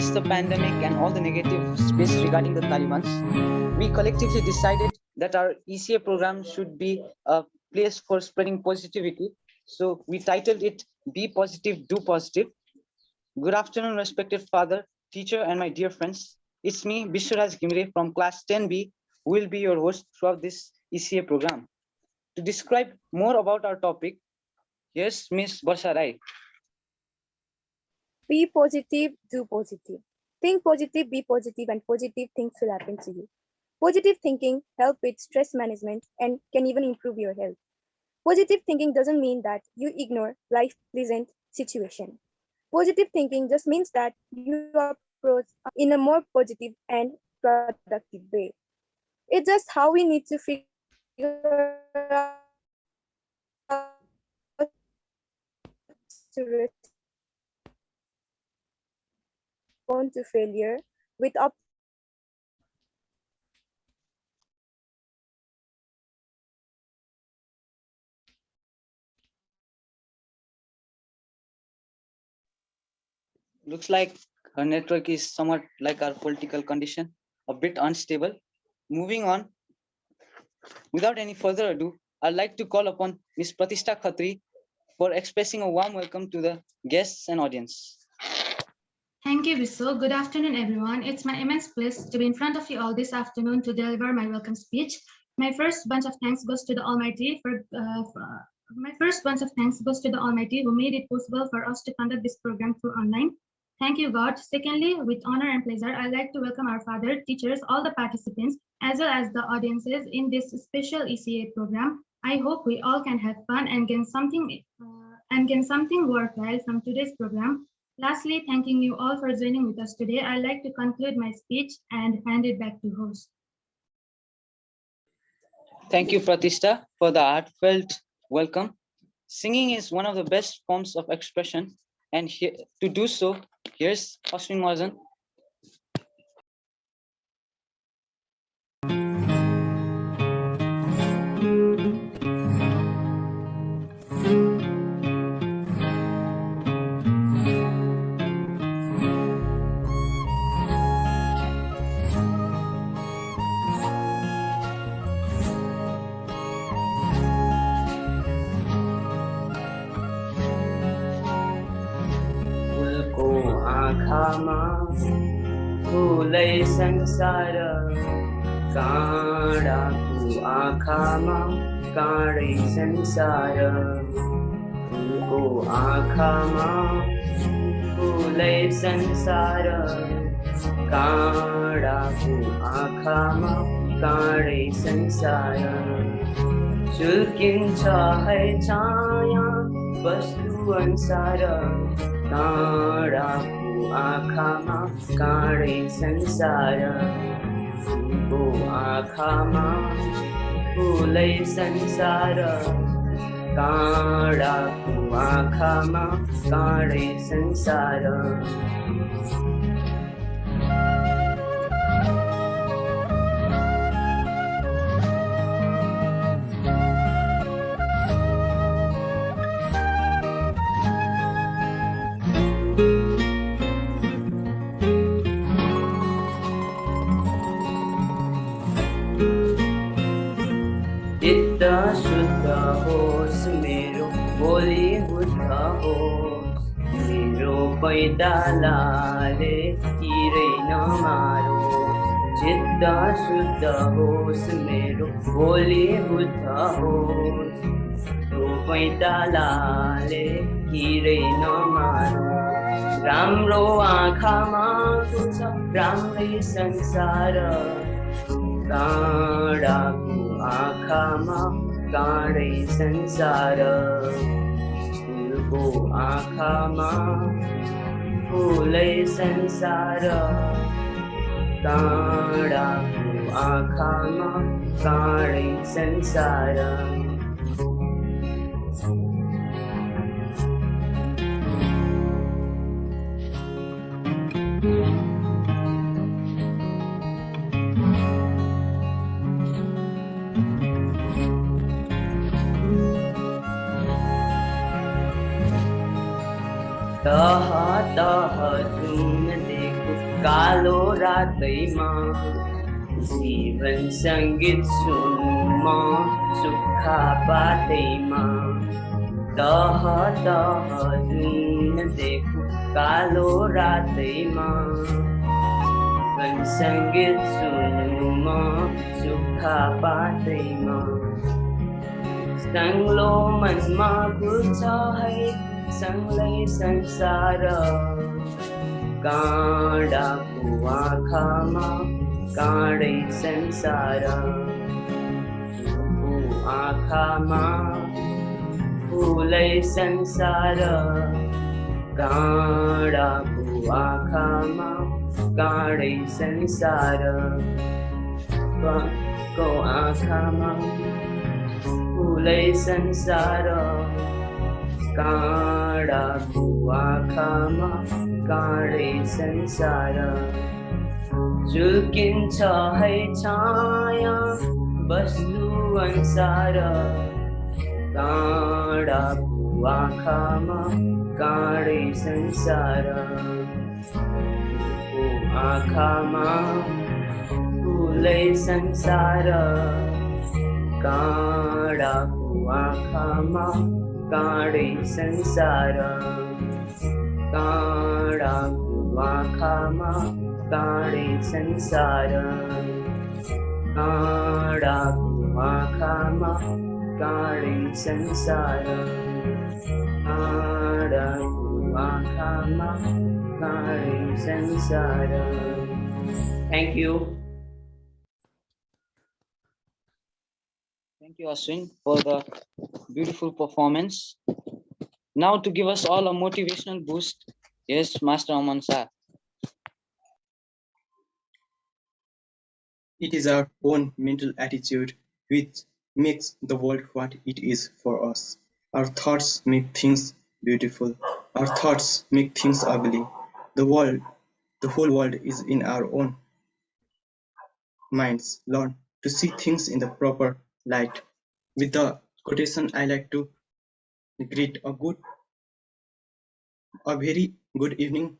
amidst the pandemic and all the negative space regarding the Taliban, we collectively decided that our ECA program should be a place for spreading positivity. So we titled it Be Positive, Do Positive. Good afternoon, respected father, teacher, and my dear friends. It's me, Bishraj Gimre from class 10B, who will be your host throughout this ECA program. To describe more about our topic, here's Miss Barsha Rai. Be positive, do positive. Think positive, be positive, and positive things will happen to you. Positive thinking helps with stress management and can even improve your health. Positive thinking doesn't mean that you ignore life pleasant situation. Positive thinking just means that you approach in a more positive and productive way. It's just how we need to figure out to respond to failure with Looks like her network is somewhat like our political condition, a bit unstable. Moving on, without any further ado, I'd like to call upon Ms. Pratishta Khatri for expressing a warm welcome to the guests and audience. Thank you, Viso. Good afternoon, everyone. It's my immense pleasure to be in front of you all this afternoon to deliver my welcome speech. My first bunch of thanks goes to the Almighty who made it possible for us to conduct this program through online. Thank you, God. Secondly, with honor and pleasure, I'd like to welcome our father, teachers, all the participants, as well as the audiences in this special ECA program. I hope we all can have fun and gain something worthwhile from today's program. Lastly, thanking you all for joining with us today. I'd like to conclude my speech and hand it back to host. Thank you, Pratishta, for the heartfelt welcome. Singing is one of the best forms of expression, and to do so, here's Ashwin Marzan. आँखामा फुलै संसार काँडाको आँखामा काँडै संसार फुलको आँखामा फुलै संसार काँडाको आँखामा काँडै संसार चुल्किन्छ है छाया वस्तु अनुसार काँडाको आँखामा काँडै संसार फुलको आँखामा फुलै संसार काँडाको आँखामा काँडै संसार शुद्ध होस् मेरो बोली बुद्ध होस् मेरो पैतालाले किरै नमारोस् चित्त शुद्ध होस् मेरो बोली बुद्ध होस् मेरो पैतालाले किरै नमारोस् राम्रो आँखामा छ राम्रै संसार काँडाको आँखामा काँडै संसार फुलको आँखामा फुलै संसार काँडाको आँखामा काँडै संसार तह तह जुन देखो कालो रातैमा जीवन सङ्गीत सुन म सुक्खा बाटैमा तह तह जुन देखु कालो रातैमा जीवन सङ्गीत सुनु म सुक्खा बाटैमा सङ्लो मनमा खुल्छ है सँगै संसार काँडाको आँखामा काँडै संसार फुलको आँखामा फुलै संसार काँडाको आँखामा काँडै संसार फुलको आँखामा फुलै संसार काँडाको आँखामा काँडै संसार झुल्किन्छ है छाया वस्तु अनुसार काँडाको आँखामा काँडै संसार आँखामा फुलै संसार काँडाको आँखामा काँडै संसार काँडाको आँखामा काँडै संसार काँडाको आँखामा काँडै संसार काँडाको आँखामा काँडै संसार Thank you. Thank you, Ashwin, for the beautiful performance. Now to give us all a motivational boost, yes, Master Aman sir. It is our own mental attitude which makes the world what it is for us. Our thoughts make things beautiful. Our thoughts make things ugly. The whole world is in our own minds. Learn to see things in the proper light. With the quotation, I like to greet a very good evening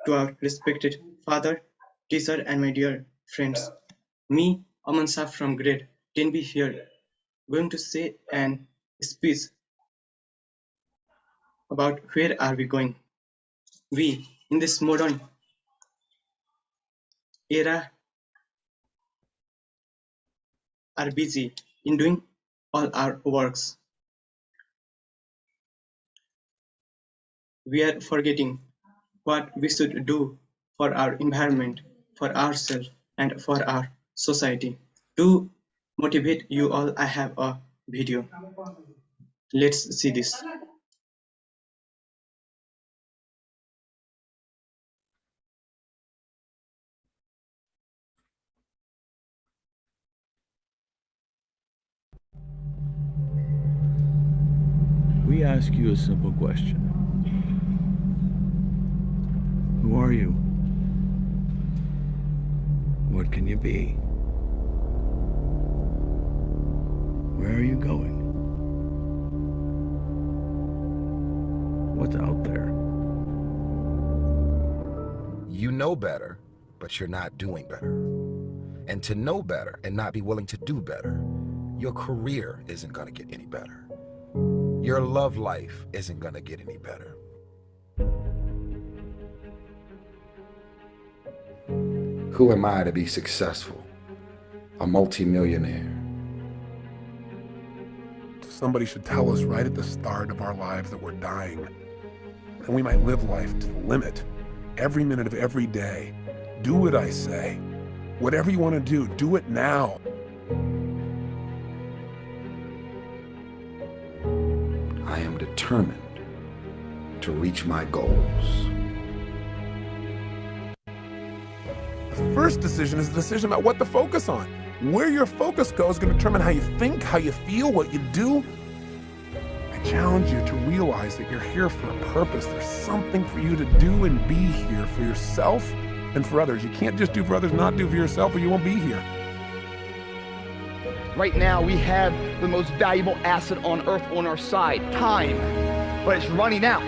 to our respected father, teacher, and my dear friends. Me, Aman Shah from grade 10B here, going to say an speech about where are we going. We, in this modern era, are busy in doing all our works. We are forgetting what we should do for our environment, for ourselves, and for our society. To motivate you all, I have a video. Let's see this. We ask you a simple question. Who are you? What can you be? Where are you going? What's out there? You know better, but you're not doing better. And to know better and not be willing to do better, your career isn't going to get any better. Your love life isn't going to get any better. Who am I to be successful? A multimillionaire. Somebody should tell us right at the start of our lives that we're dying. And we might live life to the limit. Every minute of every day. Do what I say. Whatever you want to do it now. I am determined to reach my goals. The first decision is the decision about what to focus on. Where your focus goes is going to determine how you think, how you feel, what you do. I challenge you to realize that you're here for a purpose. There's something for you to do and be here for yourself and for others. You can't just do for others, not do for yourself, or you won't be here. Right now, we have the most valuable asset on earth on our side, time, but it's running out.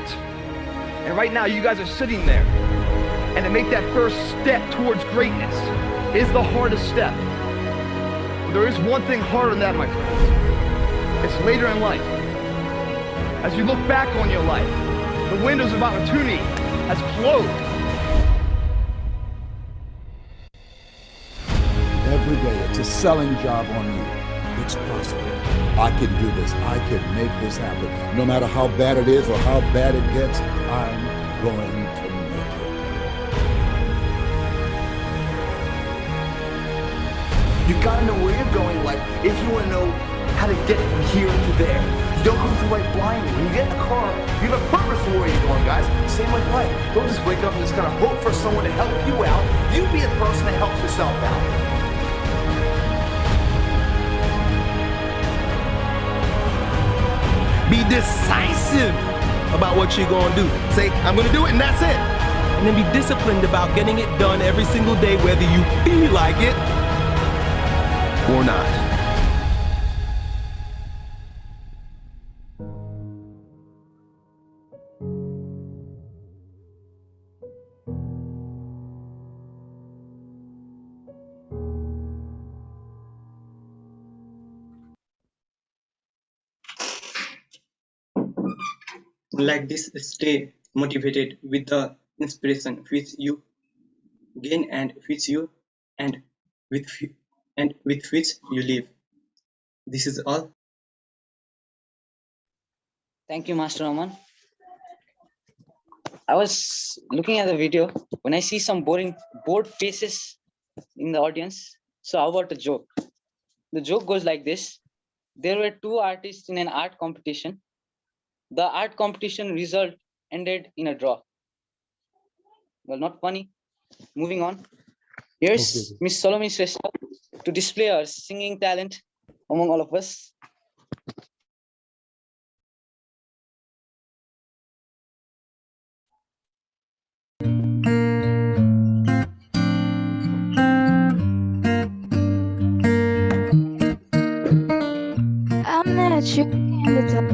And right now, you guys are sitting there And to make that first step towards greatness is the hardest step. But there is one thing harder than that, my friends. It's later in life. As you look back on your life, the windows of opportunity has closed. Every day, it's a selling job on you. It's possible. I can do this. I can make this happen. No matter how bad it is or how bad it gets, I'm going to make it. You gotta know where you're going in life if you wanna know how to get from here to there. You don't go through life blindly. When you get in the car, you have a purpose for where you're going, guys. Same like life. Don't just wake up and just kind of hope for someone to help you out. You be the person that helps yourself out. Be decisive about what you're gonna do. Say, I'm gonna do it, and that's it. And then be disciplined about getting it done every single day, whether you feel like it or not. Like this, stay motivated with the inspiration which you gain and which you and with which you live. This is all. Thank you, Master Aman. I was looking at the video when I see some bored faces in the audience. So how about a joke? The joke goes like this. There were two artists in an art competition. The art competition result ended in a draw. Well, not funny. Moving on. Here's Miss Salome Shrestha to display her singing talent among all of us. I met you in the dark.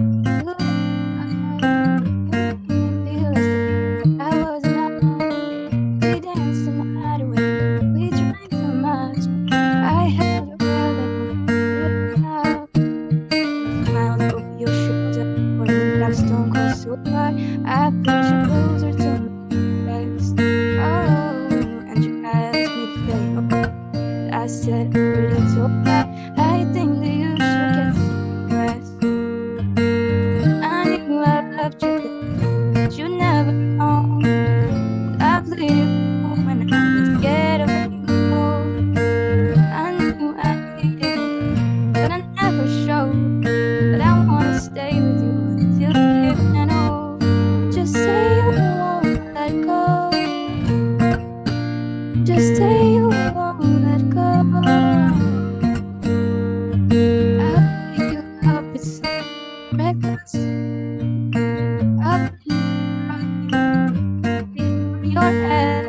I push you closer to my face. Oh, and you asked me to play. Oh, I said, it's okay. I think that you should get some rest. I knew I loved you, but you never know. I played you when I was scared of letting go. I knew I needed you, but I never showed. But I wanna stay with you until the end. Just say you won't let go. Just say you won't let go. I'll pick you up, it's reckless. I'll pick you your head,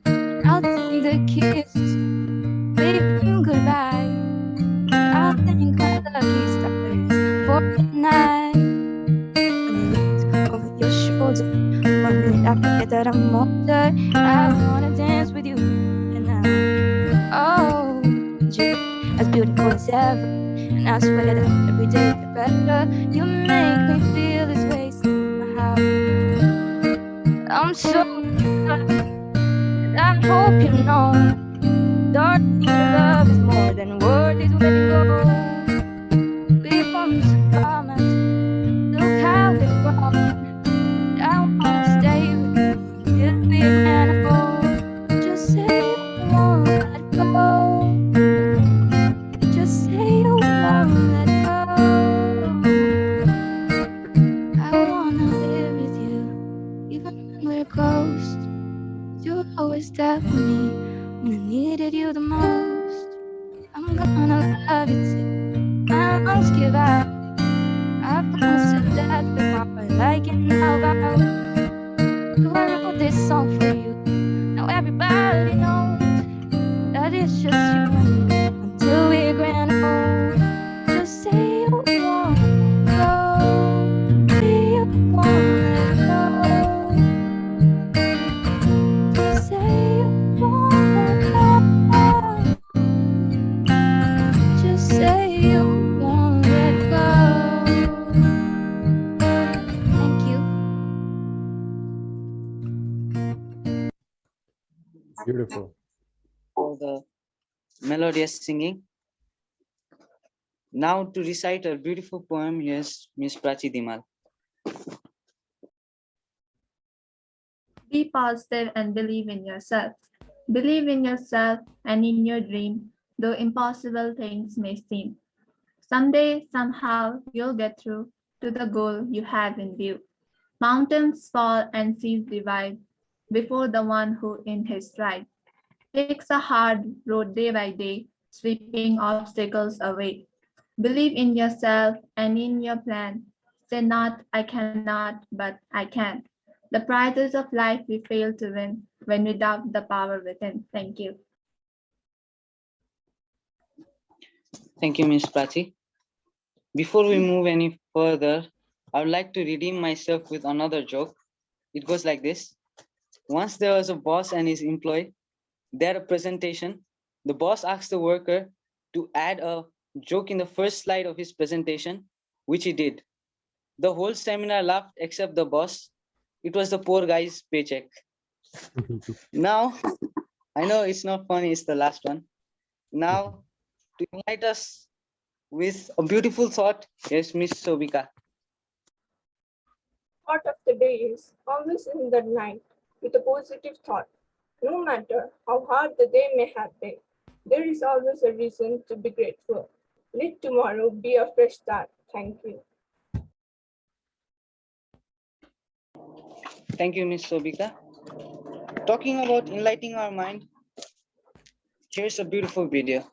and I'll take the kiss, waving goodbye. I'll thank my lucky stars for the night. One minute I forget that I'm older. I wanna dance with you and oh, you as beautiful as ever. And I swear that every day you get better. You make me feel this way somehow. I'm so good, and I hope you know, darling, your love is more than worth its weight in gold. We formed some promise. Look how we've grown. I wanna stay with you till we can hold. Just say you won't let go. Just say you won't let go. I wanna live with you, even when we're ghosts. You were always there for me when I needed you the most. I'm gonna love you till my lungs give out. I promise you that before like it now, so I wrote this song for you. Now everybody knows that it's just you and me until we're grand old. Just say you won't go. Say you won't let go. Just say Beautiful. for the melodious singing. Now to recite a beautiful poem, here's Miss Prachi Dimal. Be positive and believe in yourself. Believe in yourself and in your dream, though impossible things may seem. Someday, somehow, you'll get through to the goal you have in view. Mountains fall and seas divide before the one who in his stride takes a hard road day by day, sweeping obstacles away. Believe in yourself and in your plan. Say not, I cannot, but I can. The prizes of life we fail to win when we doubt the power within. Thank you. Thank you, Miss Prachi. Before we move any further, I would like to redeem myself with another joke. It goes like this. Once there was a boss and his employee. They had a presentation. The boss asked the worker to add a joke in the first slide of his presentation, which he did. The whole seminar laughed except the boss. It was the poor guy's paycheck. Now, I know it's not funny, it's the last one. Now, to unite us with a beautiful thought, here's Miss Sobika. Thought of the day is always in the night with a positive thought. No matter how hard the day may have been, there is always a reason to be grateful. Let tomorrow be a fresh start. Thank you. Thank you, Miss Sobika. Talking about enlightening our mind, here's a beautiful video.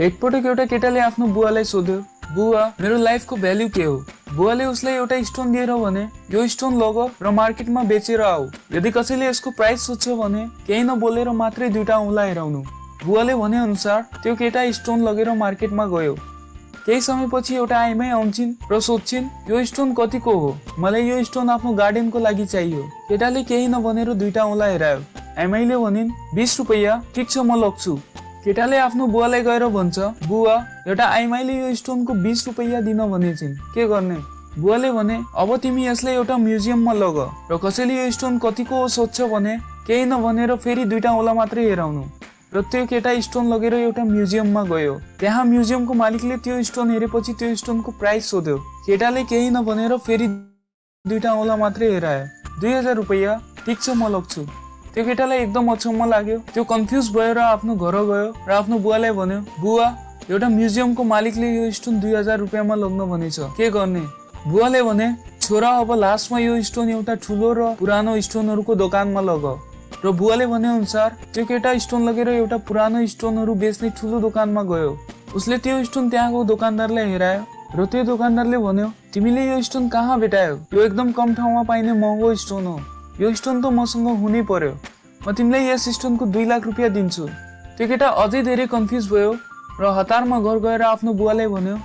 एकपटक एउटा केटाले आफ्नो बुवालाई सोध्यो, बुवा मेरो लाइफको भ्याल्यु के हो? बुवाले उसलाई एउटा स्टोन दिएर भने, यो स्टोन लग र मार्केटमा बेचेर आऊ। यदि कसैले यसको प्राइस सोध्छ भने केही नबोलेर मात्रै दुईटा औँला हेराउनु। बुवाले भने अनुसार त्यो केटा स्टोन लगेर मार्केटमा गयो। केही समयपछि एउटा आइमाई आउँछिन् र सोध्छिन्, यो स्टोन कतिको हो? मलाई यो स्टोन आफ्नो गार्डनको लागि चाहियो। केटाले केही नभनेर दुईटा औँला हेरायो। आइमाईले भनिन्, 20 रुपैयाँ, ठिक छ म लग्छु। केटाले आफ्नो बुवालाई गएर भन्छ, बुवा एउटा आइमाईले यो स्टोनको 20 रुपैयाँ दिन भनेछिन्, के गर्ने? बुवाले भने, अब तिमी यसलाई एउटा म्युजियममा लग र कसैले यो स्टोन कतिको हो सोध्छ भने केही नभनेर फेरि दुईटा औँला मात्रै हेराउनु। र त्यो केटा स्टोन लगेर एउटा म्युजियममा गयो। त्यहाँ म्युजियमको मालिकले त्यो स्टोन हेरेपछि त्यो स्टोनको प्राइस सोध्यो। केटाले केही नभनेर फेरि दुईटा औँला मात्रै हेरायो। 2000 रुपैयाँ, ठिक छ म लग्छु। त्यो केटालाई एकदम अचम्म लाग्यो। त्यो कन्फ्युज भएर आफ्नो घर गयो र आफ्नो बुवालाई भन्यो, बुवा एउटा म्युजियमको मालिकले यो स्टोन 2000 रुपैयाँमा लग्न भनेछ, के गर्ने? बुवाले भने, छोरा अब लास्टमा यो स्टोन एउटा ठुलो र पुरानो स्टोनहरूको दोकानमा लग। र बुवाले भने अनुसार त्यो केटा स्टोन लगेर एउटा पुरानो स्टोनहरू बेच्ने ठुलो दोकानमा गयो। उसले त्यो स्टोन त्यहाँको दोकानदारलाई हेरायो र त्यो दोकानदारले भन्यो, तिमीले यो स्टोन कहाँ भेटायो? यो एकदम कम ठाउँमा पाइने महँगो स्टोन हो। यो स्टोन त मसँग हुनै पर्यो। म तिमीलाई यस स्टोनको 2 लाख रुपैयाँ दिन्छु। त्यो केटा अझै धेरै कन्फ्युज भयो र हतारमा घर गएर आफ्नो बुवालाई भन्यो,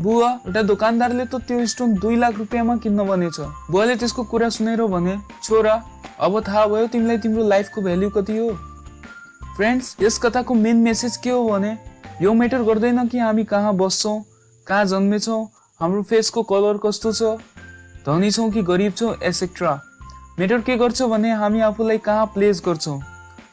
बुवा एउटा दोकानदारले त त्यो स्टोन 2 लाख रुपैयाँमा किन्न भनेछ। बुवाले त्यसको कुरा सुनेर भने, छोरा अब थाहा भयो तिमीलाई तिम्रो लाइफको भ्याल्यु कति हो। फ्रेन्ड्स, यस कथाको मेन मेसेज के हो भने यो म्याटर गर्दैन कि हामी कहाँ बस्छौँ, कहाँ जन्मेछौँ, हाम्रो फेसको कलर कस्तो छ, धनी छौँ कि गरिब छौँ एसेट्रा। म्याटर के गर्छ भने हामी आफूलाई कहाँ प्लेस गर्छौँ।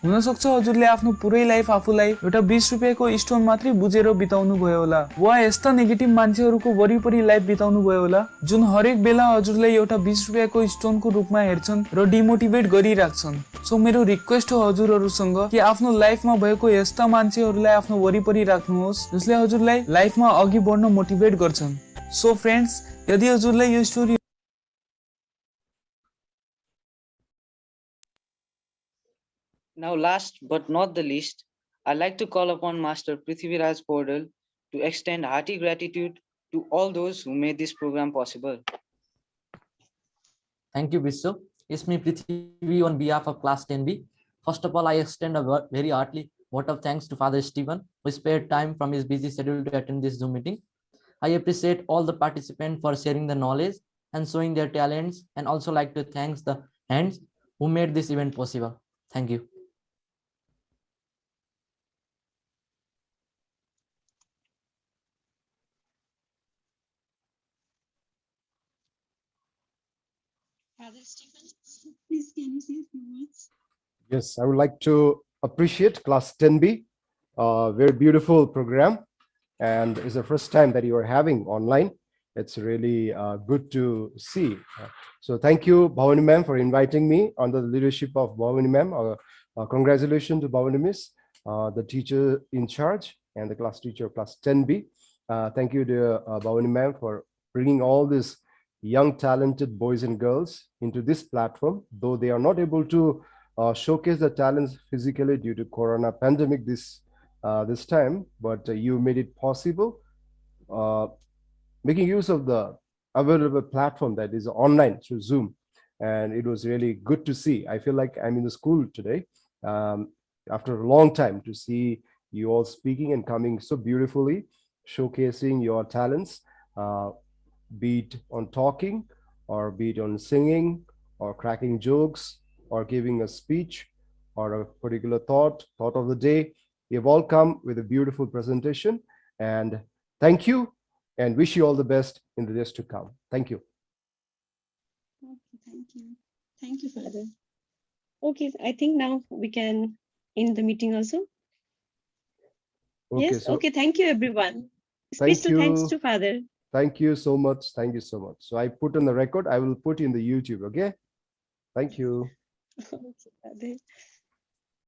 हुनसक्छ हजुरले आफ्नो पुरै लाइफ आफूलाई एउटा 20 रुपैयाँको स्टोन मात्रै बुझेर बिताउनु भयो होला, वा यस्ता नेगेटिभ मान्छेहरूको वरिपरि लाइफ बिताउनु भयो होला जुन हरेक बेला हजुरलाई एउटा 20 रुपैयाँको स्टोनको रूपमा हेर्छन् र डिमोटिभेट गरिराख्छन्। सो मेरो रिक्वेस्ट हो हजुरहरूसँग कि आफ्नो लाइफमा भएको यस्ता मान्छेहरूलाई आफ्नो वरिपरि राख्नुहोस् जसले हजुरलाई लाइफमा अघि बढ्न मोटिभेट गर्छन्। सो फ्रेन्ड्स, यदि हजुरलाई यो story Now, last but not the least, I'd like to call upon Master Prithviraj Pordal to extend hearty gratitude to all those who made this program possible. Thank you, Bissu. It's me, Prithvi, on behalf of Class 10B. First of all, I extend a very hearty vote of thanks to Father Stephen, who spared time from his busy schedule to attend this Zoom meeting. I appreciate all the participants for sharing their knowledge and showing their talents, and also like to thank the hands who made this event possible. Thank you. Father Stephen, please can you say a few words? Yes, I would like to appreciate class 10B, very beautiful program, and it's the first time that you are having online. It's really good to see. So thank you, Bhavani ma'am, for inviting me under the leadership of Bhavani ma'am. Congratulations to Bhavani miss, the teacher in charge and the class teacher of class 10B. Thank you to Bhavani ma'am for bringing all these young talented boys and girls into this platform, though they are not able to showcase their talents physically due to Corona pandemic this time, but you made it possible, making use of the available platform that is online through Zoom, and it was really good to see. I feel like I'm in the school today after a long time to see you all speaking and coming so beautifully, showcasing your talents, be it on talking or be it on singing or cracking jokes or giving a speech or a particular thought of the day. You've all come with a beautiful presentation, and thank you and wish you all the best in the days to come. Thank you. Okay, thank you. Thank you, Father. Okay, I think now we can end the meeting also. Okay, Yes, so okay, thank you everyone. thank Special thanks you. to Father. Thank you so much. Thank you so much. So I put on the record, I will put in the YouTube, okay? Thank you. Okay, Father.